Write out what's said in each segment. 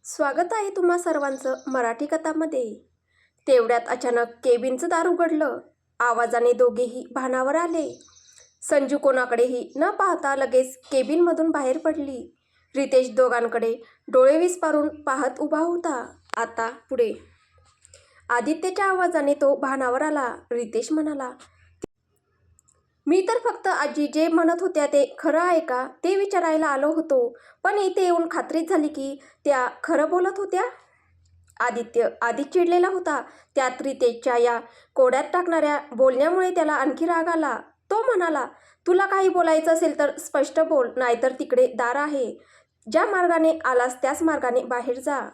स्वागत आहे तुम्हा सर्वांचं मराठी कथामध्ये। तेवढ्यात अचानक केबिनचं दार उघडलं। आवाजाने दोघेही भानावर आले। संजू कोणाकडेही न पाहता लगेच केबिनमधून बाहेर पडली। रितेश दोघांकडे डोळे विस्पारून पाहत उभा होता। आता पुढे आदित्यच्या आवाजाने तो भानावर आला। रितेश म्हणाला, मी तर फक्त आजी जे म्हणत होत्या ते खरं आहे का ते विचारायला आलो होतो, पण इथे येऊन खात्रीच झाली की त्या खरं बोलत होत्या। आदित्य आधीच चिडलेला होता, त्यात रितेशच्या या कोड्यात टाकणाऱ्या बोलण्यामुळे त्याला आणखी राग आला। तो म्हणाला, तुला काही बोलायचं असेल तर स्पष्ट बोल, नाहीतर तिकडे दार आहे, ज्या मार्गाने आलास त्याच मार्गाने बाहेर जा।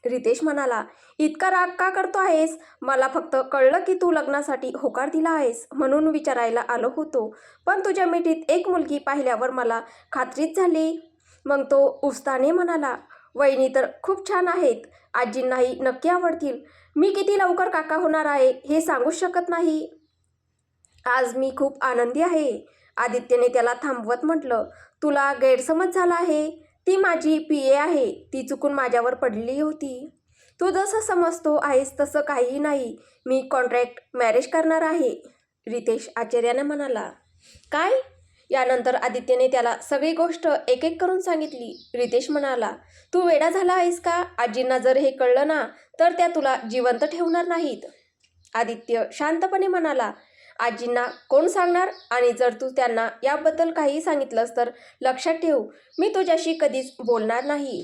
रितेश म्हणाला, इतका राग का करतो आहेस? मला फक्त कळलं की तू लग्नासाठी होकार दिला आहेस म्हणून विचारायला आलो होतो, पण तुझ्या मिठीत एक मुलगी पाहिल्यावर मला खात्रीच झाली। मग तो उत्साहाने म्हणाला, वहिनी तर खूप छान आहेत, आजींनाही नक्की आवडतील। मी किती लवकर काका होणार आहे हे सांगूच शकत नाही। आज मी खूप आनंदी आहे। आदित्यने त्याला थांबवत म्हटलं, तुला गैरसमज झाला आहे। ती माझी PA आहे, ती चुकून माझ्यावर पडलेली होती। तू जसं समजतो आहेस तसं काहीही नाही, मी कॉन्ट्रॅक्ट मॅरेज करणार आहे। रितेश आश्चर्याने म्हणाला, काय? यानंतर आदित्यने त्याला सगळी गोष्ट एक एक करून सांगितली। रितेश म्हणाला, तू वेडा झाला आहेस का? आजींना जर हे कळलं ना तर त्या तुला जिवंत ठेवणार नाहीत। आदित्य शांतपणे म्हणाला, आजींना कोण सांगणार? आणि जर तू त्यांना याबद्दल काही सांगितलंस तर लक्षात ठेव, मी तुझ्याशी कधीच बोलणार नाही।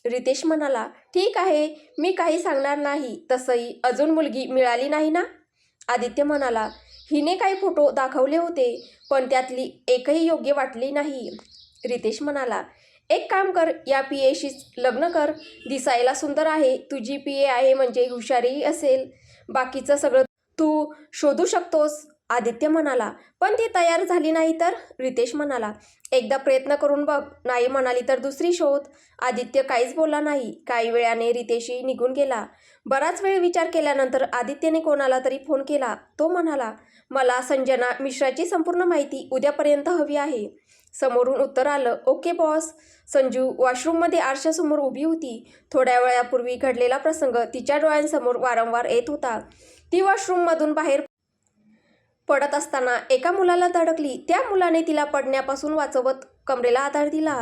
रितेश म्हणाला, ठीक आहे, मी काही सांगणार नाही। तसंही अजून मुलगी मिळाली नाही ना? आदित्य म्हणाला, हिने काही फोटो दाखवले होते, पण त्यातली एकही योग्य वाटली नाही। रितेश म्हणाला, एक काम कर, या PA शीच लग्न कर, दिसायला सुंदर आहे, तुझी PA आहे म्हणजे हुशारही असेल, बाकीचं सगळं तू शोधू शकतोस। आदित्य म्हणाला, पण ती तयार झाली नाही तर? रितेश म्हणाला, एकदा प्रयत्न करून बघ, नाही म्हणाली तर दुसरी शोध। आदित्य काहीच बोलला नाही। काही वेळाने रितेशही निघून गेला। बराच वेळ विचार केल्यानंतर आदित्यने कोणाला तरी फोन केला। तो म्हणाला, मला संजना मिश्राची संपूर्ण माहिती उद्यापर्यंत हवी आहे। समोरून उत्तर आलं, ओके बॉस। संजू वॉशरूममध्ये आरशासमोर उभी होती। थोड्या वेळापूर्वी घडलेला प्रसंग तिच्या डोळ्यांसमोर वारंवार येत होता। ती वॉशरूममधून बाहेर पडत असताना एका मुलाला धडकली, त्या मुलाने तिला पडण्यापासून वाचवत कमरेला आधार दिला।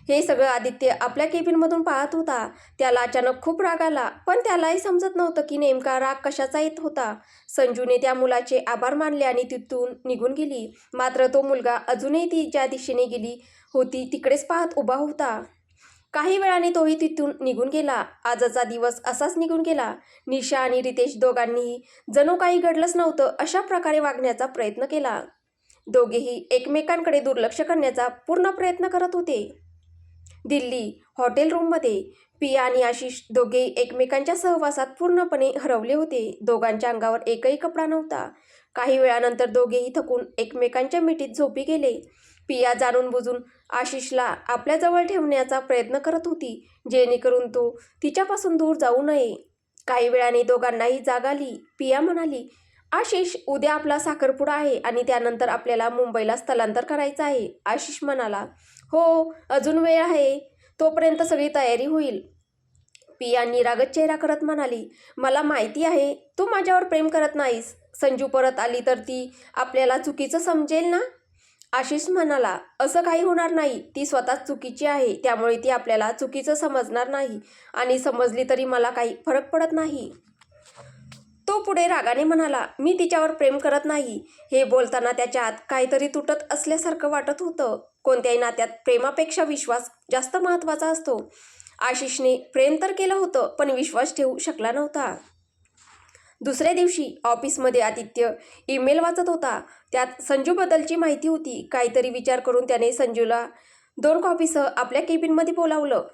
हे सगळं आदित्य आपल्या केबिनमधून पाहत होता। त्याला अचानक खूप राग आला, पण त्यालाही समजत नव्हतं की नेमका राग कशाचा येत होता। संजूने त्या मुलाचे आभार मानले आणि तिथून निघून गेली, मात्र तो मुलगा अजूनही ती ज्या दिशेने गेली होती तिकडेच पाहत उभा होता। काही वेळाने तोही तिथून निघून गेला। आजचा दिवस असाच निघून गेला। निशा आणि रितेश दोघांनीही जणू काही घडलंच नव्हतं अशा प्रकारे वागण्याचा प्रयत्न केला। दोघेही एकमेकांकडे दुर्लक्ष करण्याचा पूर्ण प्रयत्न करत होते। दिल्ली हॉटेल रूममध्ये पिया आणि आशिष दोघेही एकमेकांच्या सहवासात पूर्णपणे हरवले होते। दोघांच्या अंगावर एकही कपडा नव्हता। काही वेळानंतर दोघेही थकून एकमेकांच्या मिठीत झोपी गेले। पिया जाणून बुजून आशिषला आपल्याजवळ ठेवण्याचा प्रयत्न करत होती, जेणेकरून तो तिच्यापासून दूर जाऊ नये। काही वेळाने दोघांनाही जाग आली। पिया म्हणाली, आशिष, उद्या आपला साखरपुडा आहे आणि त्यानंतर आपल्याला मुंबईला स्थलांतर करायचं आहे। आशिष म्हणाला, हो, अजून वेळ आहे, तोपर्यंत सगळी तयारी होईल। पिया निरागस चेहरा करत म्हणाली, मला माहिती आहे तू माझ्यावर प्रेम करत नाहीस। संजू परत आली तर ती आपल्याला चुकीचं समजेल ना? आशिष म्हणाला, असं काही होणार नाही, ती स्वतःच चुकीची आहे, त्यामुळे ती आपल्याला चुकीचं समजणार नाही आणि समजली तरी मला काही फरक पडत नाही। तो पुढे रागाने म्हणाला, मी तिच्यावर प्रेम करत नाही। हे बोलताना त्याच्या आत काहीतरी तुटत असल्यासारखं वाटत होतं। कोणत्याही नात्यात प्रेमापेक्षा विश्वास जास्त महत्त्वाचा असतो। आशिषने प्रेम तर केलं होतं, पण विश्वास ठेवू शकला नव्हता। दुसऱ्या दिवशी ऑफिसमध्ये आदित्य ईमेल वाचत होता। त्यात संजूबद्दलची माहिती होती। काहीतरी विचार करून त्याने संजूला 2 कॉफीसह आपल्या केबिनमध्ये बोलावलं।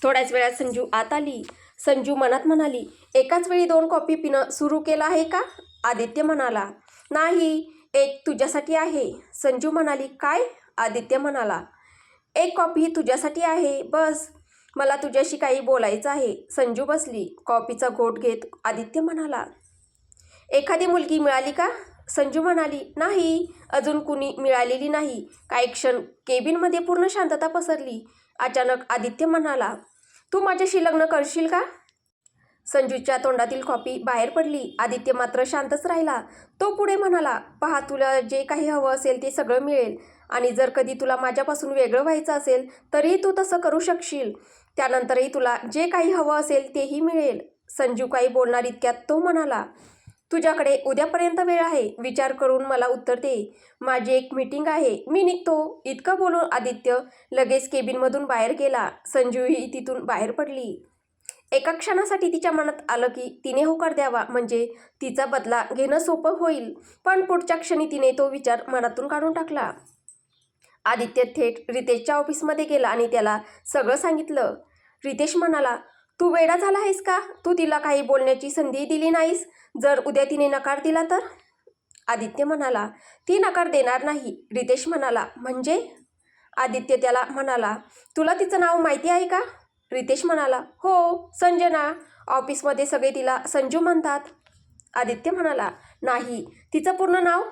थोड्याच वेळात संजू आत आली। संजू मनात म्हणाली, एकाच वेळी 2 कॉफी पिणं सुरू केलं आहे का? आदित्य म्हणाला, नाही, एक तुझ्यासाठी आहे। संजू म्हणाली, काय? आदित्य म्हणाला, एक कॉफी तुझ्यासाठी आहे, बस, मला तुझ्याशी काही बोलायचं आहे। संजू बसली। कॉफीचा घोट घेत आदित्य म्हणाला, एखादी मुलगी मिळाली का? संजू म्हणाली, नाही, अजून कुणी मिळालेली नाही। काही क्षण केबिनमध्ये पूर्ण शांतता पसरली। अचानक आदित्य म्हणाला, तू माझ्याशी लग्न करशील का? संजूच्या तोंडातील कॉपी बाहेर पडली. आदित्य मात्र शांतच राहिला. तो पुढे म्हणाला, पहा, तुला जे काही हवं असेल ते सगळं मिळेल. आणि जर कधी तुला माझ्यापासून वेगळं व्हायचं असेल तरीही तू तसं करू शकशील. त्यानंतरही तुला जे काही हवं असेल तेही मिळेल. संजू काही बोलणार इतक्यात तो म्हणाला, तुझ्याकडे उद्यापर्यंत वेळ आहे. विचार करून मला उत्तर दे. माझी एक मीटिंग आहे, मी निघतो. इतकं बोलून आदित्य लगेच केबिनमधून बाहेर गेला. संजूही तिथून बाहेर पडली. एका क्षणासाठी तिच्या मनात आलं की तिने होकार द्यावा, म्हणजे तिचा बदला घेणं सोपं होईल. पण पुढच्या क्षणी तिने तो विचार मनातून काढून टाकला. आदित्य थेट रितेशच्या ऑफिसमध्ये गेला आणि त्याला सगळं सांगितलं. रितेश म्हणाला, तू वेडा झाला आहेस का? तू तिला काही बोलण्याची संधी दिली नाहीस. जर उद्या तिने नकार दिला तर? आदित्य म्हणाला, ती नकार देणार नाही. रितेश म्हणाला, म्हणजे? आदित्य त्याला म्हणाला, तुला तिचं नाव माहिती आहे का? रितेश म्हणाला, हो, संजना. ऑफिसमध्ये सगळे तिला संजू म्हणतात. आदित्य म्हणाला, नाही, तिचं पूर्ण नाव?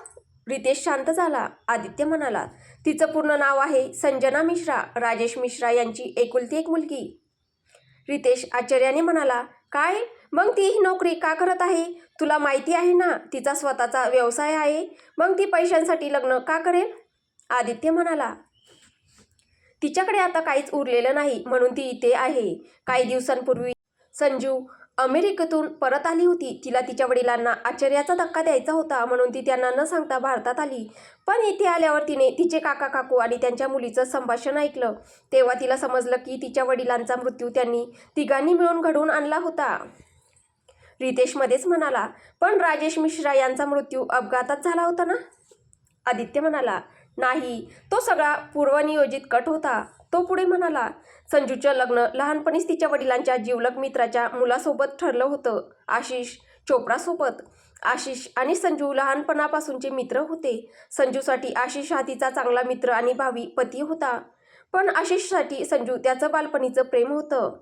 रितेश शांत झाला. आदित्य म्हणाला, तिचं पूर्ण नाव आहे संजना मिश्रा, राजेश मिश्रा यांची एकुलती एक मुलगी. रितेश आश्चर्याने म्हणाला, काय? मग ती ही नोकरी का करत आहे? तुला माहिती आहे ना तिचा स्वतःचा व्यवसाय आहे. मग ती पैशांसाठी लग्न का करेल? आदित्य म्हणाला, तिच्याकडे आता काहीच उरलेलं नाही म्हणून ती इथे आहे. काही दिवसांपूर्वी संजू अमेरिकेतून परत आली होती. तिला तिच्या वडिलांना आश्चर्याचा धक्का द्यायचा होता म्हणून ती त्यांना न सांगता भारतात आली. पण इथे आल्यावर तिने तिचे काका काकू आणि त्यांच्या मुलीचं संभाषण ऐकलं. तेव्हा तिला समजलं की तिच्या वडिलांचा मृत्यू त्यांनी तिघांनी मिळून घडवून आणला होता. रितेश मध्येच म्हणाला, पण राजेश मिश्रा यांचा मृत्यू अपघातात झाला होता ना? आदित्य म्हणाला, नाही, तो सगळा पूर्वनियोजित कट होता. तो पुढे म्हणाला, संजूचं लग्न लहानपणीच तिच्या वडिलांच्या जिवलग मित्राच्या मुलासोबत ठरलं होतं, आशिष चोप्रासोबत. आशिष आणि संजू लहानपणापासूनचे मित्र होते. संजूसाठी आशिष हा तिचा चांगला मित्र आणि भावी पती होता. पण आशिषसाठी संजू त्याचं बालपणीचं प्रेम होतं.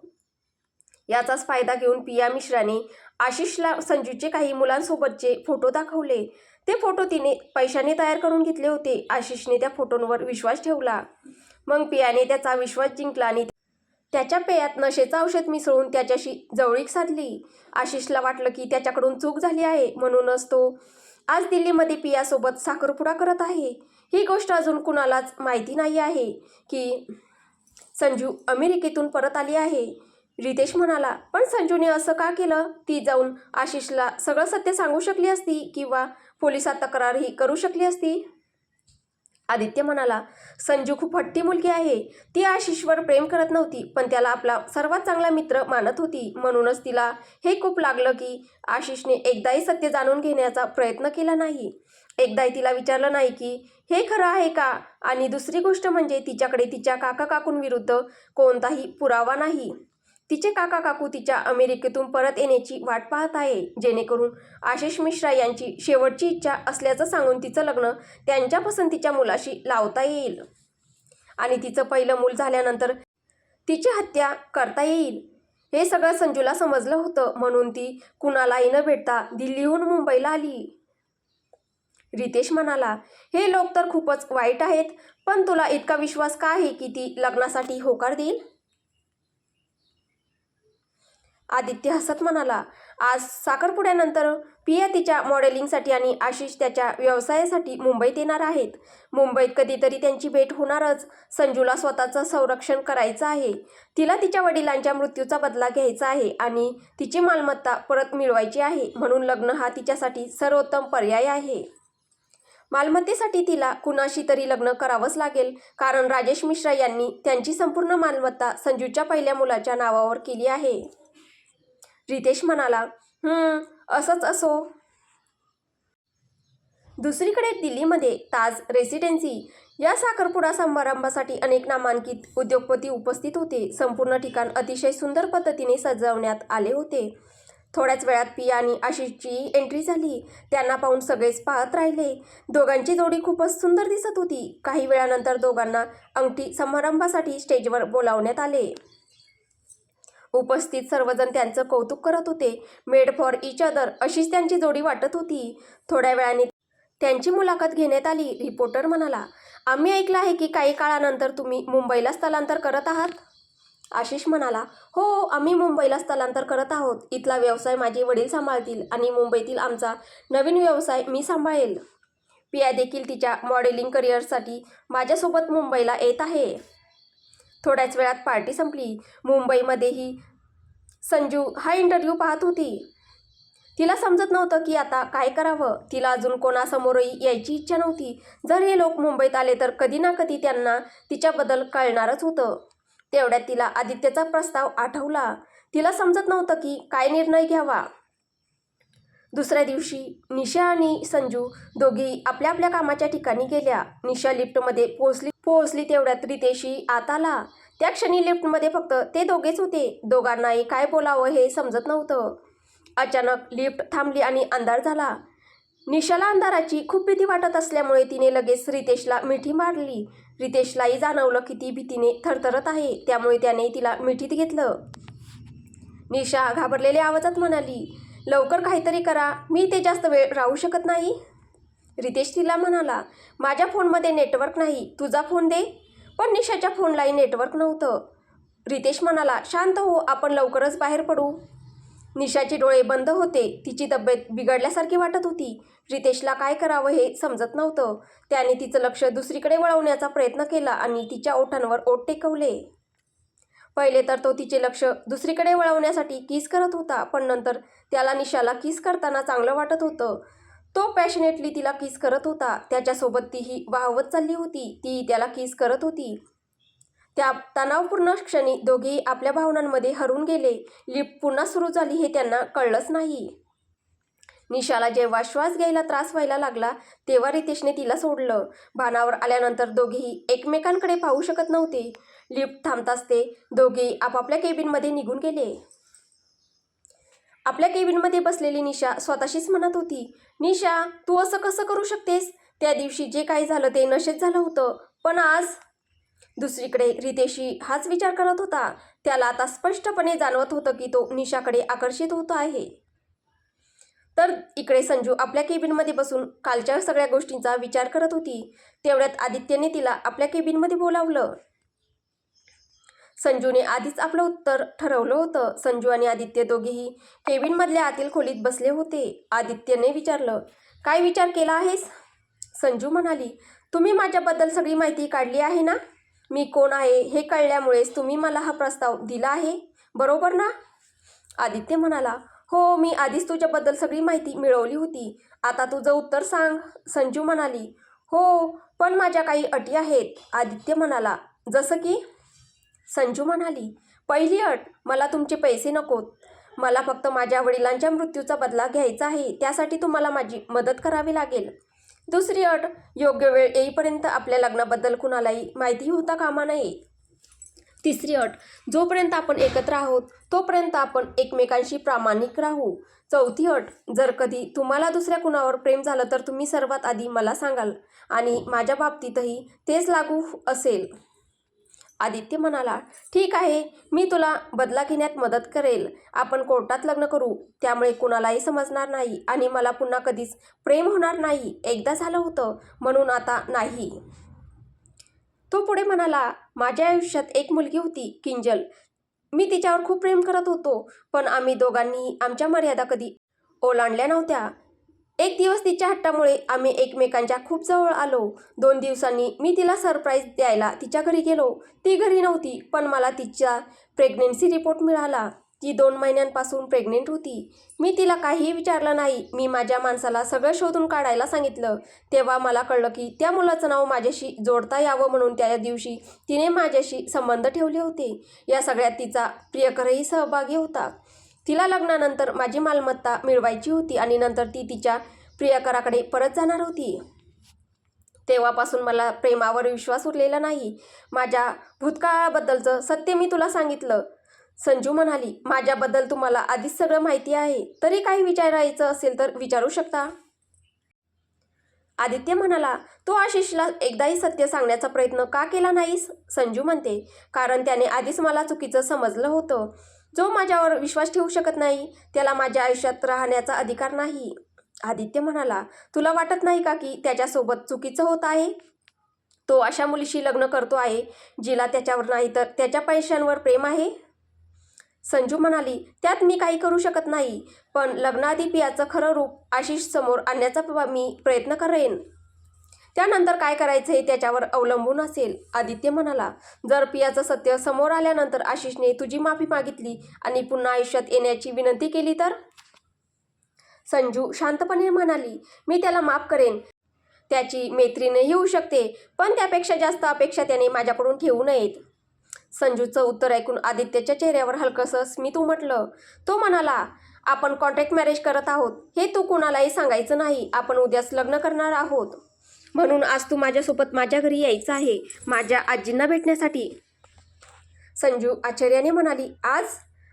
याचाच फायदा घेऊन पिया मिश्राने आशिषला संजूचे काही मुलांसोबतचे फोटो दाखवले. ते फोटो तिने पैशाने तयार करून घेतले होते. आशिषने त्या फोटोंवर विश्वास ठेवला. मग पियाने त्याचा विश्वास जिंकला आणि त्याच्या पेयात नशेचं औषध मिसळून त्याच्याशी जवळीक साधली. आशिषला वाटलं की त्याच्याकडून चूक झाली आहे, म्हणूनच तो आज दिल्लीमध्ये पियासोबत साखरपुडा करत आहे. ही गोष्ट अजून कुणालाच माहिती नाही आहे की संजू अमेरिकेतून परत आली आहे. रितेश म्हणाला, पण संजूने असं का केलं? ती जाऊन आशिषला सगळं सत्य सांगू शकली असती किंवा पोलिसात तक्रारही करू शकली असती. आदित्य म्हणाला, संजू खूप हट्टी मुलगी आहे. ती आशिषवर प्रेम करत नव्हती, पण त्याला आपला सर्वात चांगला मित्र मानत होती. म्हणूनच तिला हे खूप लागलं की आशिषने एकदाही सत्य जाणून घेण्याचा प्रयत्न केला नाही. एकदाही तिला विचारलं नाही की हे खरं आहे का? आणि दुसरी गोष्ट म्हणजे तिच्याकडे तिच्या काका काकूंविरुद्ध कोणताही पुरावा नाही. तिचे काका काकू तिच्या अमेरिकेतून परत येण्याची वाट पाहत आहे, जेणेकरून आशिष मिश्रा यांची शेवटची इच्छा असल्याचं सांगून तिचं लग्न त्यांच्या पसंतीच्या मुलाशी लावता येईल आणि तिचं पहिलं मूल झाल्यानंतर तिची हत्या करता येईल. हे सगळं संजूला समजलं होतं, म्हणून ती कुणालाही न भेटता दिल्लीहून मुंबईला आली. रितेश म्हणाला, हे लोक तर खूपच वाईट आहेत, पण तुला इतका विश्वास का आहे की ती लग्नासाठी होकार देईल? आदित्य हसत म्हणाला, आज साखरपुड्यानंतर पिया तिच्या मॉडेलिंगसाठी आणि आशिष त्याच्या व्यवसायासाठी मुंबईत येणार आहेत. मुंबईत कधीतरी त्यांची भेट होणारच. संजूला स्वतःचं संरक्षण करायचं आहे. तिला तिच्या वडिलांच्या मृत्यूचा बदला घ्यायचा आहे आणि तिची मालमत्ता परत मिळवायची आहे. म्हणून लग्न हा तिच्यासाठी सर्वोत्तम पर्याय आहे. मालमत्तेसाठी तिला कुणाशी तरी लग्न करावंच लागेल, कारण राजेश मिश्रा यांनी त्यांची संपूर्ण मालमत्ता संजूच्या पहिल्या मुलाच्या नावावर केली आहे. रितेश म्हणाला, असंच असो. दुसरीकडे दिल्लीमध्ये ताज रेसिडेन्सी या साखरपुडा समारंभासाठी अनेक नामांकित उद्योगपती उपस्थित होते. संपूर्ण ठिकाण अतिशय सुंदर पद्धतीने सजवण्यात आले होते. थोड्याच वेळात पिया आणि आशिषची एंट्री झाली. त्यांना पाहून सगळेच पाहत राहिले. दोघांची जोडी खूपच सुंदर दिसत होती. काही वेळानंतर दोघांना अंगठी समारंभासाठी स्टेजवर बोलावण्यात आले. उपस्थित सर्वजण त्यांचं कौतुक करत होते. मेड फॉर इच अदर अशीच त्यांची जोडी वाटत होती. थोड्या वेळाने त्यांची मुलाखत घेण्यात आली. रिपोर्टर म्हणाला, आम्ही ऐकलं आहे की काही काळानंतर तुम्ही मुंबईला स्थलांतर करत आहात. आशिष म्हणाला, हो, आम्ही मुंबईला स्थलांतर करत आहोत. इथला व्यवसाय माझे वडील सांभाळतील आणि मुंबईतील आमचा नवीन व्यवसाय मी सांभाळेल. पिया देखील तिच्या मॉडेलिंग करिअरसाठी माझ्यासोबत मुंबईला येत आहे. थोड्याच वेळात पार्टी संपली. मुंबईमध्येही संजू हा इंटरव्ह्यू पाहत होती. तिला समजत नव्हतं की आता काय करावं. तिला अजून कोणासमोरही यायची इच्छा नव्हती. जर हे लोक मुंबईत आले तर कधी ना कधी त्यांना तिच्याबद्दल कळणारच होतं. तेवढ्यात तिला आदित्यचा प्रस्ताव आठवला. तिला समजत नव्हतं की काय निर्णय घ्यावा. दुसऱ्या दिवशी निशा आणि संजू दोघी आपल्या आपल्या कामाच्या ठिकाणी गेल्या. निशा लिफ्टमध्ये पोहोचली तेवढ्यात रितेशही आत आला. त्या क्षणी लिफ्टमध्ये फक्त ते दोघेच होते. दोघांनाही काय बोलावं हे समजत नव्हतं. अचानक लिफ्ट थांबली आणि अंधार झाला. निशाला अंधाराची खूप भीती वाटत असल्यामुळे तिने लगेच रितेशला मिठी मारली. रितेशलाही जाणवलं की ती भीतीने थरथरत आहे, त्यामुळे त्याने तिला मिठीत घेतलं. निशा घाबरलेल्या आवाजात म्हणाली, लवकर काहीतरी करा, मी ते जास्त वेळ राहू शकत नाही. रितेश तिला म्हणाला, माझ्या फोनमध्ये नेटवर्क नाही, तुझा फोन दे. पण निशाच्या फोनलाही नेटवर्क नव्हतं. रितेश म्हणाला, शांत हो, आपण लवकरच बाहेर पडू. निशाचे डोळे बंद होते. तिची तब्येत बिघडल्यासारखी वाटत होती. रितेशला काय करावं हे समजत नव्हतं. त्याने तिचं लक्ष दुसरीकडे वळवण्याचा प्रयत्न केला आणि तिच्या ओठांवर ओठ टेकवले. पहिले तर तो तिचे लक्ष दुसरीकडे वळवण्यासाठी किस करत होता, पण नंतर त्याला निशाला किस करताना चांगलं वाटत होतं. तो पॅशनेटली तिला किस करत होता. त्याच्यासोबत तीही वाहवत चालली होती. ती त्याला किस करत होती. त्या तणावपूर्ण क्षणी दोघेही आपल्या भावनांमध्ये हरवून गेले. लिफ्ट पुन्हा सुरू झाली हे त्यांना कळलंच नाही. निशाला जेव्हा श्वास घ्यायला त्रास व्हायला लागला तेव्हा रितेशने तिला सोडलं. भानावर आल्यानंतर दोघेही एकमेकांकडे पाहू शकत नव्हते. लिफ्ट थांबताच ते दोघेही आपापल्या केबिनमध्ये निघून गेले. आपल्या केबिनमध्ये बसलेली निशा स्वतःशीच म्हणत होती, निशा, तू असं कसं करू शकतेस? त्या दिवशी जे काही झालं ते नशेत झालं होतं, पण आज. दुसरीकडे रितेशही हाच विचार करत होता. त्याला आता स्पष्टपणे जाणवत होतं की तो निशाकडे आकर्षित होत आहे. तर इकडे संजू आपल्या केबिनमध्ये बसून कालच्या सगळ्या गोष्टींचा विचार करत होती. तेवढ्यात आदित्यने तिला आपल्या केबिनमध्ये बोलावलं. संजूने आधीच आपलं उत्तर ठरवलं होतं. संजू आणि आदित्य दोघेही केबिनमधल्या आतील खोलीत बसले होते. आदित्यने विचारलं, काय विचार केला आहेस? संजू म्हणाली, तुम्ही माझ्याबद्दल सगळी माहिती काढली आहे ना? मी कोण आहे हे कळल्यामुळेच तुम्ही मला हा प्रस्ताव दिला आहे, बरोबर ना? आदित्य म्हणाला, हो, मी आधीच तुझ्याबद्दल सगळी माहिती मिळवली होती. आता तुझं उत्तर सांग. संजू म्हणाली, हो, पण माझ्या काही अटी आहेत. आदित्य म्हणाला, जसं की? संजू म्हणाली, पहिली अट, मला तुमचे पैसे नकोत. मला फक्त माझ्या वडिलांच्या मृत्यूचा बदला घ्यायचा आहे. त्यासाठी तुम्हाला माझी मदत करावी लागेल. दुसरी अट, योग्य वेळ येईपर्यंत आपल्या लग्नाबद्दल कुणालाही माहिती होता कामा नये. तिसरी अट, जोपर्यंत आपण एकत्र आहोत तोपर्यंत आपण एकमेकांशी प्रामाणिक राहू. चौथी अट, जर कधी तुम्हाला दुसऱ्या कुणावर प्रेम झालं तर तुम्ही सर्वात आधी मला सांगाल आणि माझ्या बाबतीतही तेच लागू असेल. आदित्य म्हणाला, ठीक आहे, मी तुला बदला घेण्यात मदत करेल. आपण कोर्टात लग्न करू, त्यामुळे कुणालाही समजणार नाही आणि मला पुन्हा कधीच प्रेम होणार नाही. एकदा झालं होतं, म्हणून आता नाही. तो पुढे म्हणाला, माझ्या आयुष्यात एक मुलगी होती, किंजल. मी तिच्यावर खूप प्रेम करत होतो, पण आम्ही दोघांनीही आमच्या मर्यादा कधी ओलांडल्या नव्हत्या. एक दिवस तिच्या हट्टामुळे आम्ही एकमेकांच्या खूप जवळ आलो. 2 दिवसांनी मी तिला सरप्राईज द्यायला तिच्या घरी गेलो. ती घरी नव्हती, पण मला तिचा प्रेग्नन्सी रिपोर्ट मिळाला. ती 2 महिन्यांपासून प्रेग्नेंट होती. मी तिला काहीही विचारलं नाही. मी माझ्या माणसाला सगळं शोधून काढायला सांगितलं. तेव्हा मला कळलं की त्या मुलाचं नाव माझ्याशी जोडता यावं म्हणून त्या दिवशी तिने माझ्याशी संबंध ठेवले होते. या सगळ्यात तिचा प्रियकरही सहभागी होता. तिला लग्नानंतर माझी मालमत्ता मिळवायची होती आणि नंतर ती तिच्या प्रियकराकडे परत जाणार होती. तेव्हापासून मला प्रेमावर विश्वास उरलेला नाही. माझ्या भूतकाळाबद्दलचं सत्य मी तुला सांगितलं. संजू म्हणाली, माझ्याबद्दल तुम्हाला आधीच सगळं माहिती आहे, तरी काही विचारायचं असेल तर विचारू शकता. आदित्य म्हणाला, तू आशिषला एकदाही सत्य सांगण्याचा प्रयत्न का केला नाहीस? संजू म्हणते, कारण त्याने आधीच मला चुकीचं समजलं होतं. जो माझ्यावर विश्वास ठेवू शकत नाही त्याला माझ्या आयुष्यात राहण्याचा अधिकार नाही. आदित्य म्हणाला, तुला वाटत नाही का की त्याच्यासोबत चुकीचं होत आहे? तो अशा मुलीशी लग्न करतो आहे जिला त्याच्यावर नाही तर त्याच्या पैशांवर प्रेम आहे. संजू म्हणाली, त्यात मी काही करू शकत नाही, पण लग्नाआधी पियाचं खरं रूप आशिष समोर आणण्याचा मी प्रयत्न करेन. त्यानंतर काय करायचं हे त्याच्यावर अवलंबून असेल. आदित्य म्हणाला, जर पियाचं सत्य समोर आल्यानंतर आशिषने तुझी माफी मागितली आणि पुन्हा आयुष्यात येण्याची विनंती केली तर? संजू शांतपणे म्हणाली, मी त्याला माफ करेन. त्याची मैत्रीणही होऊ शकते, पण त्यापेक्षा जास्त अपेक्षा त्याने माझ्याकडून ठेवू नयेत. संजूचं उत्तर ऐकून आदित्यच्या चेहऱ्यावर हलकंसं स्मित उमटलं. तो म्हणाला, आपण कॉन्ट्रॅक्ट मॅरेज करत आहोत हे तू कोणालाही सांगायचं नाही. आपण उद्याच लग्न करणार आहोत, म्हणून आज तू माझ्यासोबत माझ्या घरी यायचं आहे माझ्या आजींना भेटण्यासाठी. संजू आश्चर्याने म्हणाली, आज?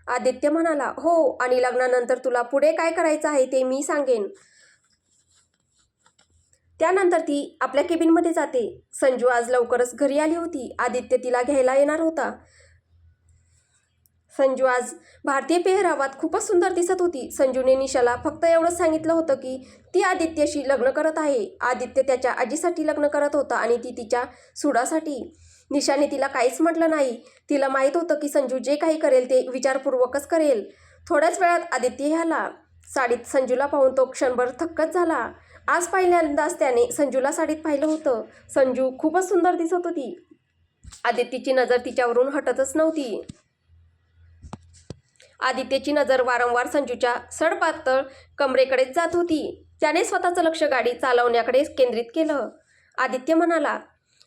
आदित्य म्हणाला, हो, आणि लग्नानंतर तुला पुढे काय करायचं आहे ते मी सांगेन. त्यानंतर ती आपल्या केबिनमध्ये जाते. संजू आज लवकरच घरी आली होती. आदित्य तिला घ्यायला येणार होता. संजू आज भारतीय पेहरावात खूपच सुंदर दिसत होती. संजूने निशाला फक्त एवढंच सांगितलं होतं की ती आदित्यशी लग्न करत आहे. आदित्य त्याच्या आजीसाठी लग्न करत होता आणि ती तिच्या सुडासाठी. निशाने तिला काहीच म्हटलं नाही. तिला माहीत होतं की संजू जे काही करेल ते विचारपूर्वकच करेल. थोड्याच वेळात आदित्य आला. साडीत संजूला पाहून तो क्षणभर थक्कच झाला. आज पहिल्यांदाच त्याने संजूला साडीत पाहिलं होतं. संजू खूपच सुंदर दिसत होती. आदित्यची नजर तिच्यावरून हटतच नव्हती. आदित्यची नजर वारंवार संजूच्या सडपातळ कमरेकडेच जात होती. त्याने स्वतःचं लक्ष गाडी चालवण्याकडे केंद्रित केलं. आदित्य म्हणाला,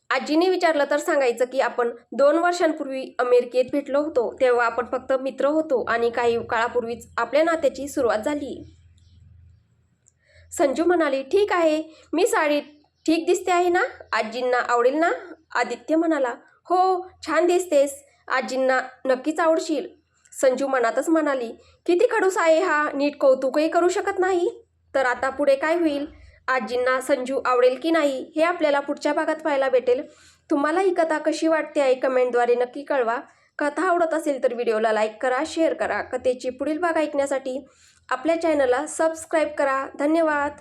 आजीने विचारलं तर सांगायचं की आपण 2 वर्षांपूर्वी अमेरिकेत भेटलो होतो. तेव्हा आपण फक्त मित्र होतो आणि काही काळापूर्वीच आपल्या नात्याची सुरुवात झाली. संजू म्हणाली, ठीक आहे, मी साडीत ठीक दिसते आहे ना? आजींना आवडेल ना? आदित्य म्हणाला, हो, छान दिसतेस. आजींना नक्कीच आवडशील. संजू मनातच म्हणाली, किती खडूस आहे हा, नीट कौतुकही करू शकत नाही. तर आता पुढे काय होईल? आजींना संजू आवडेल की नाही हे आपल्याला पुढच्या भागात पाहायला भेटेल. तुम्हाला ही कथा कशी वाटते आहे कमेंटद्वारे नक्की कळवा. कथा आवडत असेल तर व्हिडिओला लाईक करा, शेअर करा. कथेची पुढील भाग ऐकण्यासाठी आपल्या चॅनलला सबस्क्राईब करा. धन्यवाद.